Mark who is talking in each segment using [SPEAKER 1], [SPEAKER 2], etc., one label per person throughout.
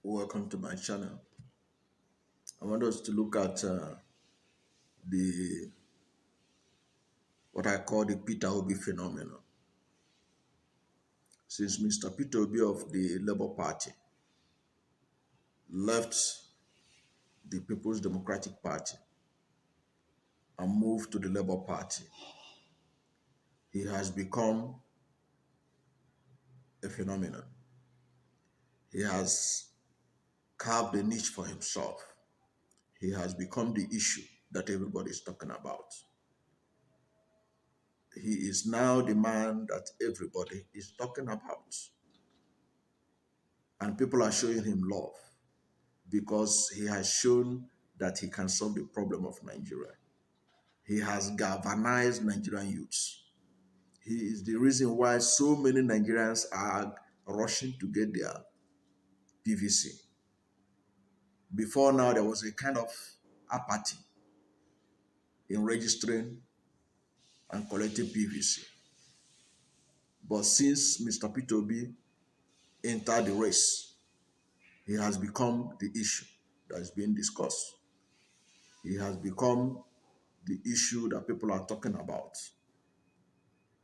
[SPEAKER 1] Welcome to my channel. I want us to look at the what I call the peterobi phenomenon. Since Mr. Peterobi of the Labour Party left the People's Democratic Party and moved to the Labour Party, he has become a phenomenon. He has carved a niche for himself. He has become the issue that everybody is talking about. He is now the man that everybody is talking about. And people are showing him love because he has shown that he can solve the problem of Nigeria. He has galvanized Nigerian youths. He is the reason why so many Nigerians are rushing to get their PVC. Before now, there was a kind of apathy in registering and collecting PVC. But since Mr. Peterobi entered the race, he has become the issue that is being discussed. He has become the issue that people are talking about.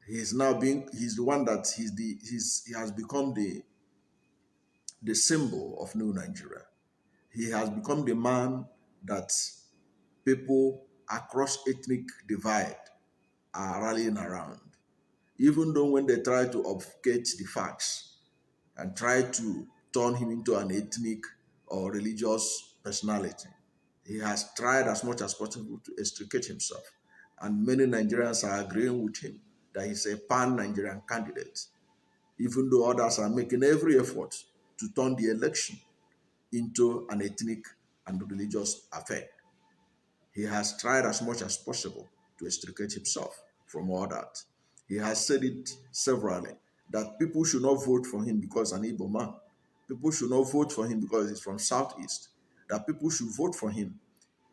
[SPEAKER 1] He's the one that he has become the symbol of new Nigeria. He has become the man that people across ethnic divide are rallying around. Even though when they try to obfuscate the facts and try to turn him into an ethnic or religious personality, he has tried as much as possible to extricate himself. And many Nigerians are agreeing with him that he's a pan-Nigerian candidate, even though others are making every effort to turn the election into an ethnic and religious affair. He has tried as much as possible to extricate himself from all that. He has said it severally that people should not vote for him because an Igbo man. People should not vote for him because he's from Southeast. That people should vote for him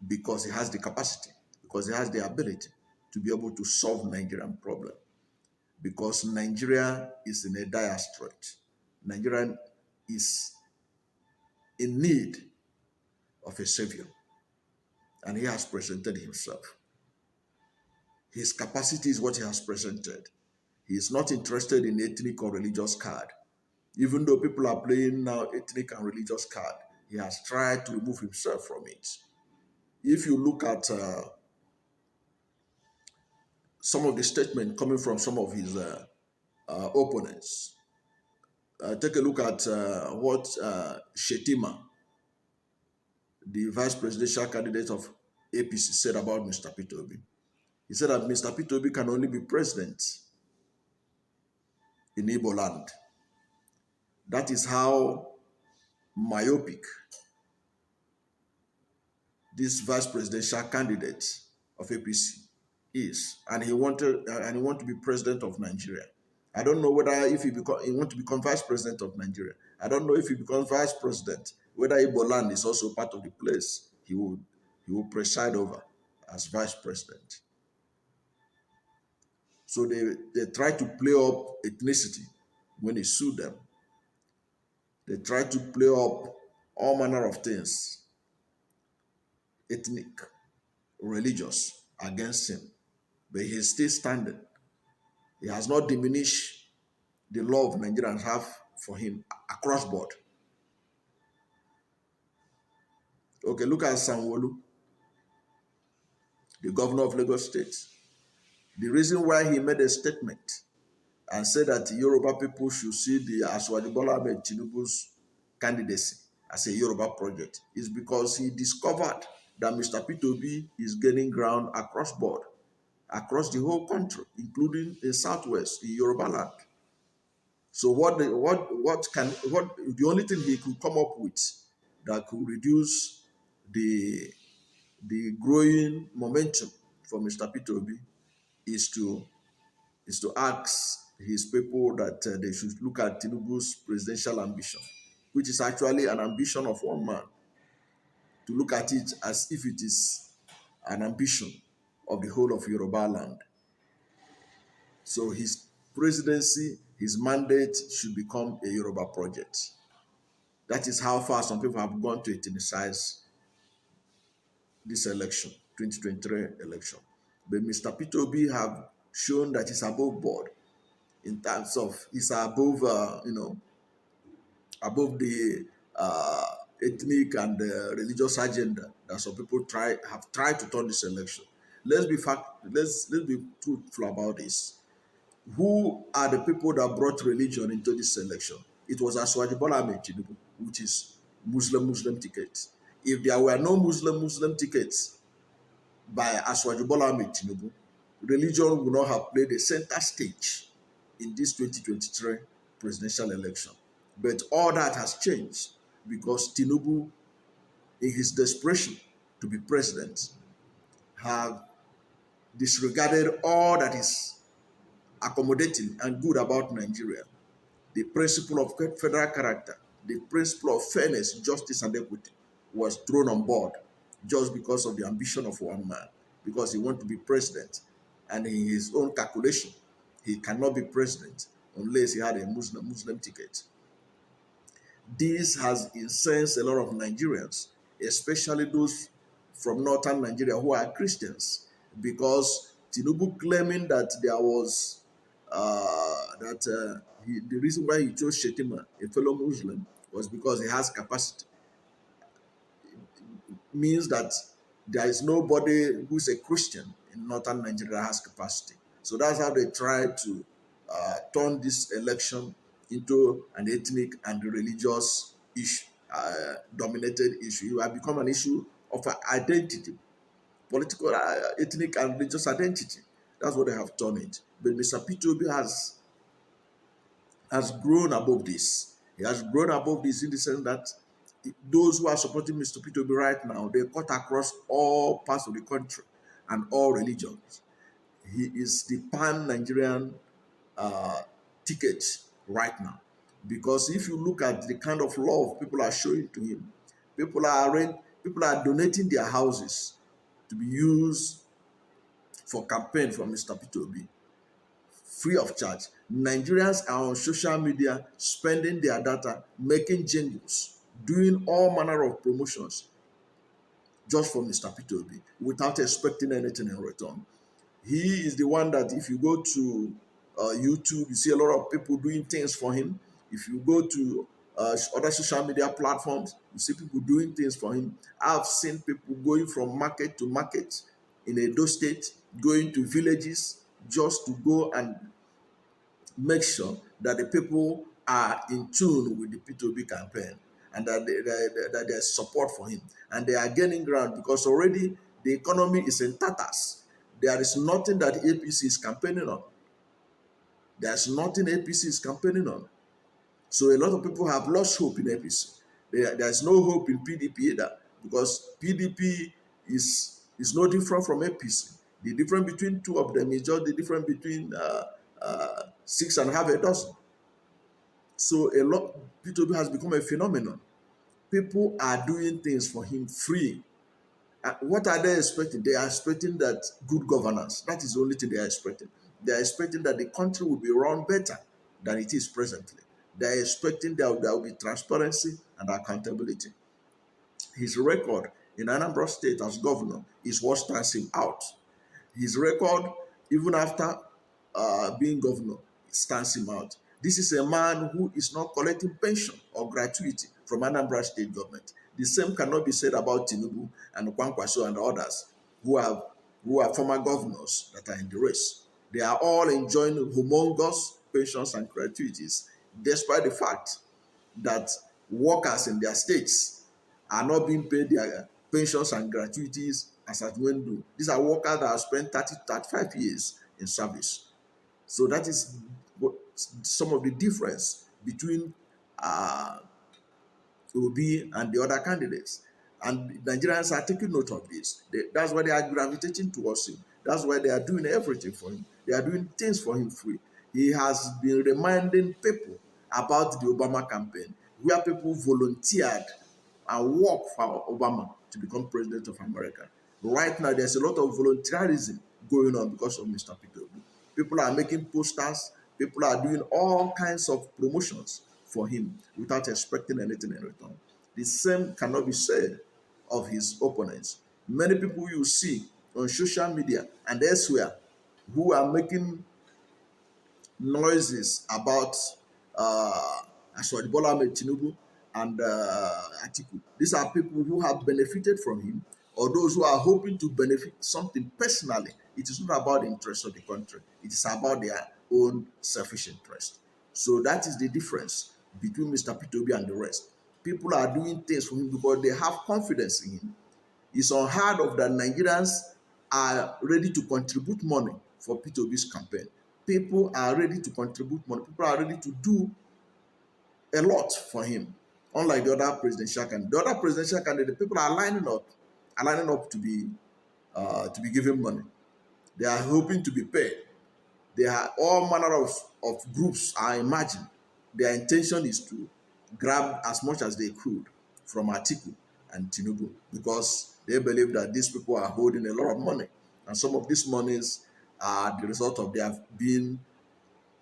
[SPEAKER 1] because he has the capacity, because he has the ability to be able to solve Nigerian problem. Because Nigeria is in a dire strait. Nigeria is in need of a savior. And he has presented himself. His capacity is what he has presented. He is not interested in ethnic or religious card. Even though people are playing now ethnic and religious card, he has tried to remove himself from it. If you look at some of the statements coming from some of his opponents, take a look at what Shetima, the vice presidential candidate of APC, said about Mr. Peterobi. He said that Mr. Peterobi can only be president in Igbo land. That is how myopic this vice presidential candidate of APC is, and he want to be president of Nigeria. I don't know whether if he want to become vice president of Nigeria. I don't know if he becomes vice president, whether Igbo land is also part of the place he will preside over as vice president. So they try to play up ethnicity when he sued them. They try to play up all manner of things, ethnic, religious, against him. But he is still standing. He has not diminished the love Nigerians have for him across board. Okay, look at Sanwo-Olu, the governor of Lagos State. The reason why he made a statement and said that Yoruba people should see the Asiwaju Bola Ahmed Tinubu's candidacy as a Yoruba project is because he discovered that Mr. Peterobi is gaining ground across board, across the whole country, including the Southwest, in Yoruba land. So the only thing he could come up with that could reduce the growing momentum for Mr. Peterobi is to ask his people that they should look at Tinubu's presidential ambition, which is actually an ambition of one man, to look at it as if it is an ambition of the whole of Yoruba land. So his presidency, his mandate should become a Yoruba project. That is how far some people have gone to ethnicize this election, 2023 election. But Mr. Peterobi have shown that he's above board in terms of he's above, above the ethnic and religious agenda that some people have tried to turn this election. Let's be truthful about this. Who are the people that brought religion into this election? It was Aswaji Bola Ahmed Tinubu, which is Muslim tickets. If there were no Muslim tickets by Aswaji Bola Ahmed Tinubu, religion would not have played a center stage in this 2023 presidential election. But all that has changed because Tinubu, in his desperation to be president, have disregarded all that is accommodating and good about Nigeria. The principle of federal character, the principle of fairness, justice, and equity was thrown on board just because of the ambition of one man, because he wanted to be president. And in his own calculation, he cannot be president unless he had a Muslim ticket. This has incensed a lot of Nigerians, especially those from northern Nigeria who are Christians, because Tinubu claiming that there was the reason why he chose Shetima, a fellow Muslim, was because he has capacity. Means that there is nobody who's a Christian in northern Nigeria that has capacity. So that's how they try to turn this election into an ethnic and religious issue, dominated issue. It has become an issue of identity, political, ethnic, and religious identity. That's what they have turned it. But Mr. Peterobi has grown above this. He has grown above this in the sense that those who are supporting Mr. Peterobi right now, they cut across all parts of the country and all religions. He is the pan-Nigerian ticket right now. Because if you look at the kind of love people are showing to him, people are donating their houses to be used for campaign for Mr. Peterobi, free of charge. Nigerians are on social media spending their data, making jingles, doing all manner of promotions just for Mr. Peterobi without expecting anything in return. He is the one that if you go to YouTube, you see a lot of people doing things for him. If you go to other social media platforms, you see people doing things for him. I've seen people going from market to market in Edo State, going to villages just to go and make sure that the people are in tune with the P2B campaign and that there's support for him. And they are gaining ground because already the economy is in tatters. There is nothing that APC is campaigning on. There's nothing APC is campaigning on. So a lot of people have lost hope in APC. There's no hope in PDP either because PDP is no different from APC. The difference between two of them is just the difference between six and a half a dozen. So P2B has become a phenomenon. People are doing things for him free. What are they expecting? They are expecting that good governance. That is the only thing they are expecting. They are expecting that the country will be run better than it is presently. They are expecting there will be transparency and accountability. His record in Anambra State as governor is what stands him out. His record, even after being governor, stands him out. This is a man who is not collecting pension or gratuity from Anambra State government. The same cannot be said about Tinubu and Kwankwaso and others who are former governors that are in the race. They are all enjoying humongous pensions and gratuities, despite the fact that workers in their states are not being paid their pensions and gratuities as at when due. These are workers that have spent 30 to 35 years in service. So that is some of the difference between Obi and the other candidates. And Nigerians are taking note of this. That's why they are gravitating towards him. That's why they are doing everything for him. They are doing things for him free. He has been reminding people about the Obama campaign, where people volunteered and worked for Obama to become president of America. Right now, there's a lot of volunteerism going on because of Mr. Peterobi. People are making posters. People are doing all kinds of promotions for him without expecting anything in return. The same cannot be said of his opponents. Many people you see on social media and elsewhere who are making noises about Bola Ahmed Tinubu and Atiku. These are people who have benefited from him or those who are hoping to benefit something personally. It is not about the interest of the country. It is about their own selfish interest. So that is the difference between Mr. Peterobi and the rest. People are doing things for him because they have confidence in him. It's unheard of that Nigerians are ready to contribute money for P2B's campaign. People are ready to contribute money. People are ready to do a lot for him. Unlike the other presidential candidate. The other presidential candidate, people are lining up to be given money. They are hoping to be paid. There are all manner of groups I imagine. Their intention is to grab as much as they could from Atiku and Tinubu because they believe that these people are holding a lot of money. And some of these monies are the result of their being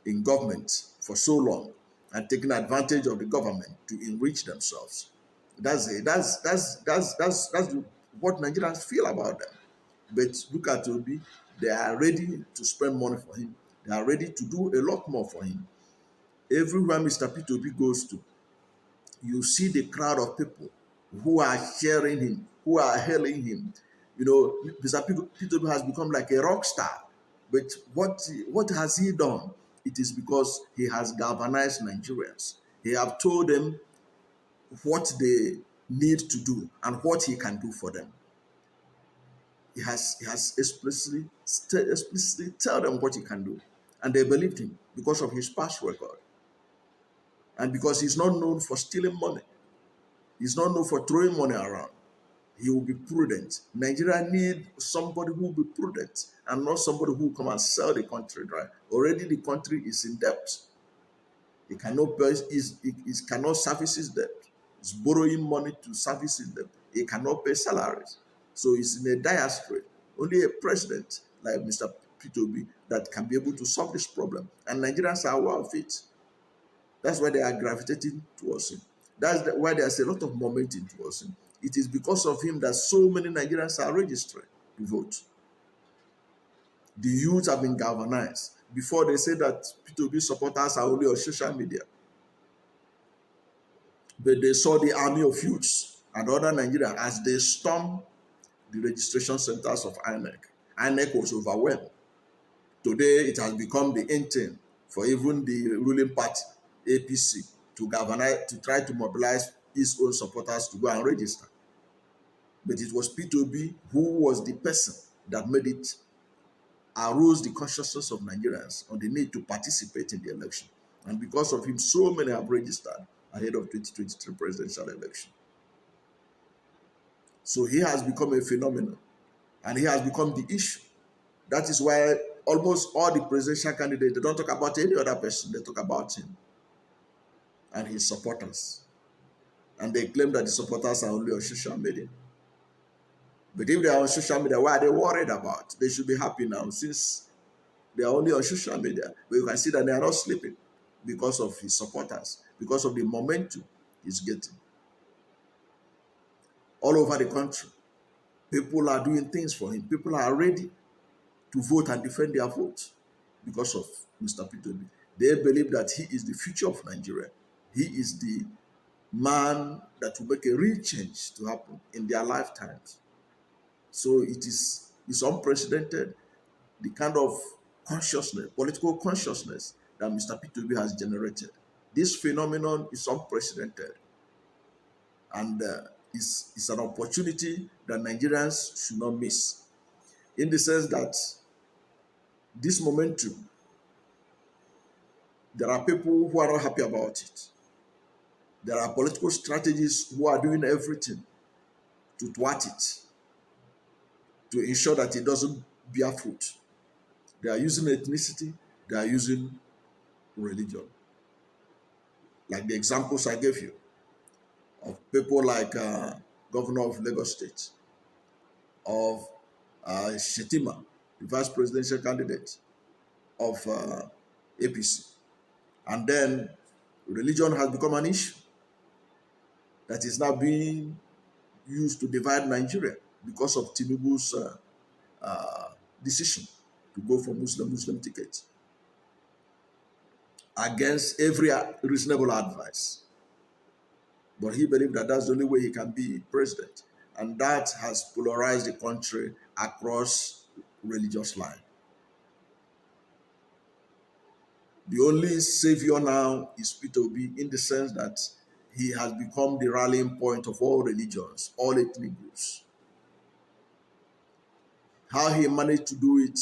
[SPEAKER 1] in government for so long and taking advantage of the government to enrich themselves. That's it. That's what Nigerians feel about them. But look at Obi, they are ready to spend money for him. They are ready to do a lot more for him. Everywhere Mr. P2B goes to, you see the crowd of people who are cheering him, who are hailing him. You know, Mr. P2B has become like a rock star. But what has he done? It is because he has galvanized Nigerians. He have told them what they need to do and what he can do for them. He has explicitly tell them what he can do, and they believed him because of his past record, and because he's not known for stealing money. He's not known for throwing money around. He will be prudent. Nigeria need somebody who will be prudent and not somebody who will come and sell the country dry. Already the country is in debt. It cannot pay, it cannot service its debt. It's borrowing money to service its debt. It cannot pay salaries. So it's in a dire strait. Only a president like Mr. P2B that can be able to solve this problem. And Nigerians are aware of it. That's why they are gravitating towards him. Why there's a lot of momentum towards him. It is because of him that so many Nigerians are registered to vote. The youth have been galvanized. Before they say that P2B supporters are only on social media. But they saw the army of youths and other Nigerians as they stormed the registration centers of INEC. INEC was overwhelmed. Today, it has become the in thing for even the ruling party, APC, to galvanize, to try to mobilize its own supporters to go and register. But it was P2B who was the person that made it arose the consciousness of Nigerians on the need to participate in the election. And because of him, so many have registered ahead of 2023 presidential election. So he has become a phenomenon and he has become the issue. That is why almost all the presidential candidates, they don't talk about any other person, they talk about him and his supporters. And they claim that the supporters are only on social media. But if they are on social media, what are they worried about? They should be happy now since they are only on social media. But you can see that they are not sleeping because of his supporters, because of the momentum he's getting. All over the country, people are doing things for him. People are ready to vote and defend their vote because of Mr. P2B. They believe that he is the future of Nigeria. He is the man that will make a real change to happen in their lifetimes. So it's unprecedented, the kind of consciousness, political consciousness that Mr. P2B has generated. This phenomenon is unprecedented and it's an opportunity that Nigerians should not miss, in the sense that this momentum, there are people who are not happy about it. There are political strategists who are doing everything to thwart it, to ensure that it doesn't bear fruit. They are using ethnicity, they are using religion. Like the examples I gave you of people like Governor of Lagos State, of Shetima, the vice presidential candidate of APC, and then Religion has become an issue that is now being used to divide Nigeria because of Tinubu's uh, decision to go for Muslim ticket against every reasonable advice. But he believed that that's the only way he can be president. And that has polarized the country across religious line. The only savior now is peterobi, in the sense that he has become the rallying point of all religions, all ethnic groups. How he managed to do it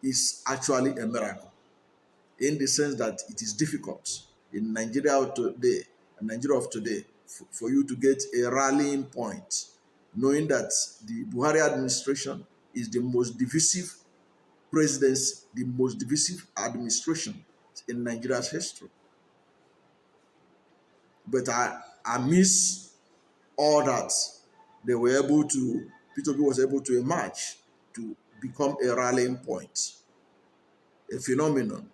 [SPEAKER 1] is actually a miracle, in the sense that it is difficult in Nigeria of today, for you to get a rallying point, knowing that the Buhari administration is the most divisive presidency, the most divisive administration in Nigeria's history. But I miss all that. They were able to, P2P was able to emerge to become a rallying point, a phenomenon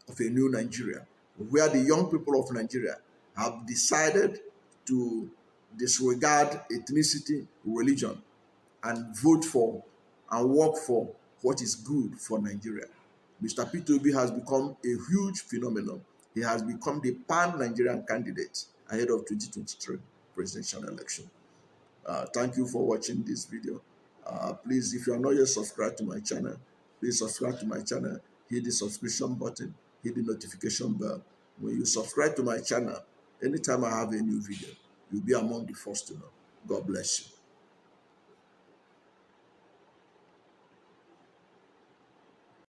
[SPEAKER 1] of a new Nigeria, where the young people of Nigeria have decided to disregard ethnicity, religion, and vote for and work for what is good for Nigeria. Mr. P2B has become a huge phenomenon. He has become the pan-Nigerian candidate ahead of 2023 presidential election. Thank you for watching this video. Please, if you are not yet subscribed to my channel, please subscribe to my channel, hit the subscription button, hit the notification bell. When you subscribe to my channel, anytime I have a new video, you'll be among the first to know. God bless you.